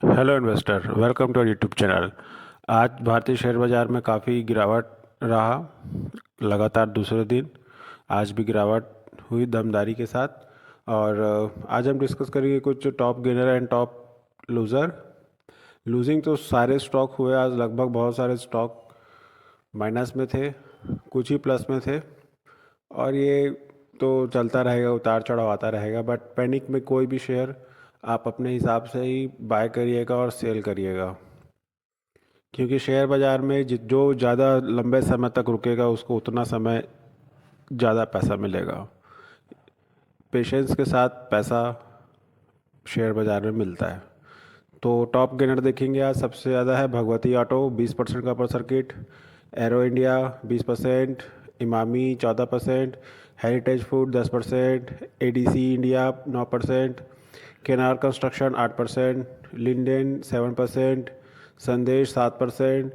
Hello investor, welcome to YouTube channel. आज भारतीय share बाज़ार में काफ़ी गिरावट रहा। लगातार दूसरे दिन आज भी गिरावट हुई दमदारी के साथ। और आज हम डिस्कस करेंगे कुछ top gainer and top loser. Losing तो सारे स्टॉक हुए आज, लगभग बहुत सारे स्टॉक माइनस में थे, कुछ ही प्लस में थे। और ये तो चलता रहेगा, उतार चढ़ाव आता रहेगा, बट पैनिक में कोई भी शेयर आप अपने हिसाब से ही बाय करिएगा और सेल करिएगा, क्योंकि शेयर बाज़ार में जो ज़्यादा लंबे समय तक रुकेगा उसको उतना समय ज़्यादा पैसा मिलेगा। पेशेंस के साथ पैसा शेयर बाज़ार में मिलता है। तो टॉप गेनर देखेंगे, आज सबसे ज़्यादा है भगवती ऑटो 20% का upper circuit, arrow India 20%, Emami 14%, heritage food 10%, ADC India 9%, केनार construction 8%, lindane 7%, संदेश 7%,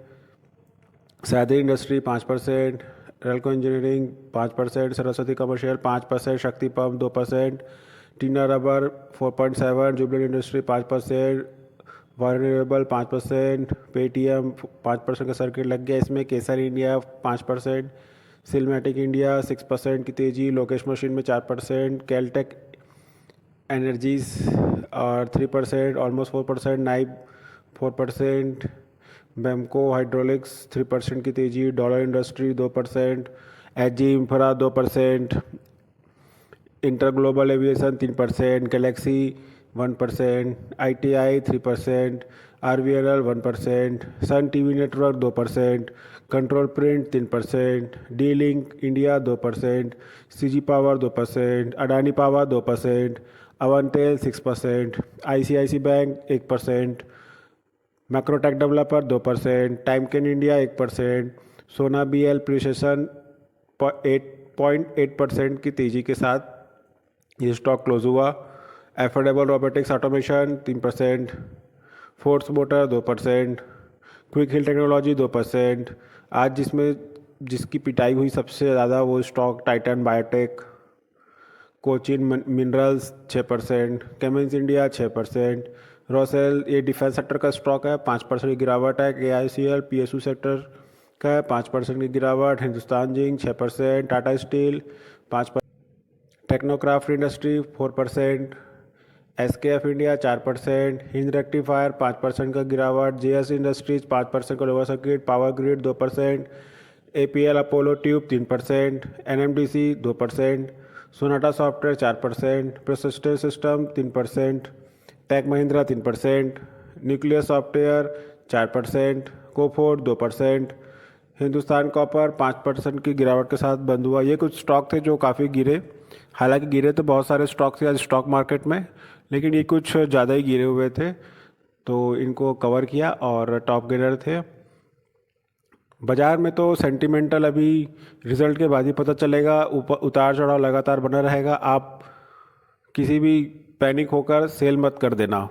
सैदी इंडस्ट्री 5%, रेलको इंजीनियरिंग 5%, सरस्वती कमर्शियल 5%, शक्ति पंप 2%, टीना रबर 4.7, जुबलेंट इंडस्ट्री 5%, वायरेबल 5%, पेटीएम 5% का सर्किट लग गया इसमें, केसर इंडिया 5%, सिल्मेटिक इंडिया 6% की तेज़ी, लोकेश मशीन में 4%, कैलटेक एनर्जीज और 3%, ऑलमोस्ट 4%, नाइब 4%, बेमको हाइड्रोलिक्स 3% की तेज़ी, Dollar Industry 2%, AG Infra 2%, Inter Global Aviation 3%, Galaxy 1%, ITI 3%, RVNL 1%, Sun TV Network 2%, Control Print 3%, D Link India 2%, CG Power 2%, Adani Power 2%, Avantel 6%, ICICI Bank 1%, Macrotech Developer 2%, Timken India 1%, Sona BL precision 8.8% की तेज़ी के साथ ये stock close हुआ। Affordable Robotics Automation 3%, Force Motor 2%, Quick Heal Technology 2%। आज जिसकी पिटाई हुई सबसे ज़्यादा वो stock Titan Biotech, Cochin Minerals 6%, Cummins India 6%, Rossell ये डिफेंस सेक्टर का स्टॉक है 5% की गिरावट है, केआईसीएल पीएसयू सेक्टर का है 5% की गिरावट, Hindustan Zinc 6%, Tata Steel 5%, Technocraft Industry 4%, SKF India 4%, Hind Rectifier 5% का गिरावट, जेएस इंडस्ट्रीज 5% का lower circuit, Power Grid 2%, APL Apollo Tube 3%, NMDC 2%, Sonata Software 4%, प्रोसेस्टर System 3%, Tech Mahindra 3%, Nuclear Software 4%, Coforge 2%, Hindustan Copper 5% की गिरावट के साथ बंद हुआ। ये कुछ स्टॉक थे जो काफ़ी गिरे। हालांकि गिरे तो बहुत सारे स्टॉक थे आज स्टॉक मार्केट में, लेकिन ये कुछ ज़्यादा ही गिरे हुए थे, तो इनको कवर किया और टॉप गेनर थे। बाज़ार में तो सेंटिमेंटल अभी रिज़ल्ट के बाद ही पता चलेगा, ऊपर उतार चढ़ाव लगातार बना रहेगा। आप किसी भी पैनिक होकर सेल मत कर देना।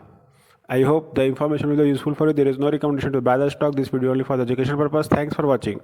I hope the information will be useful for you. There is no recommendation to buy the stock. This video only for the education purpose. Thanks for watching.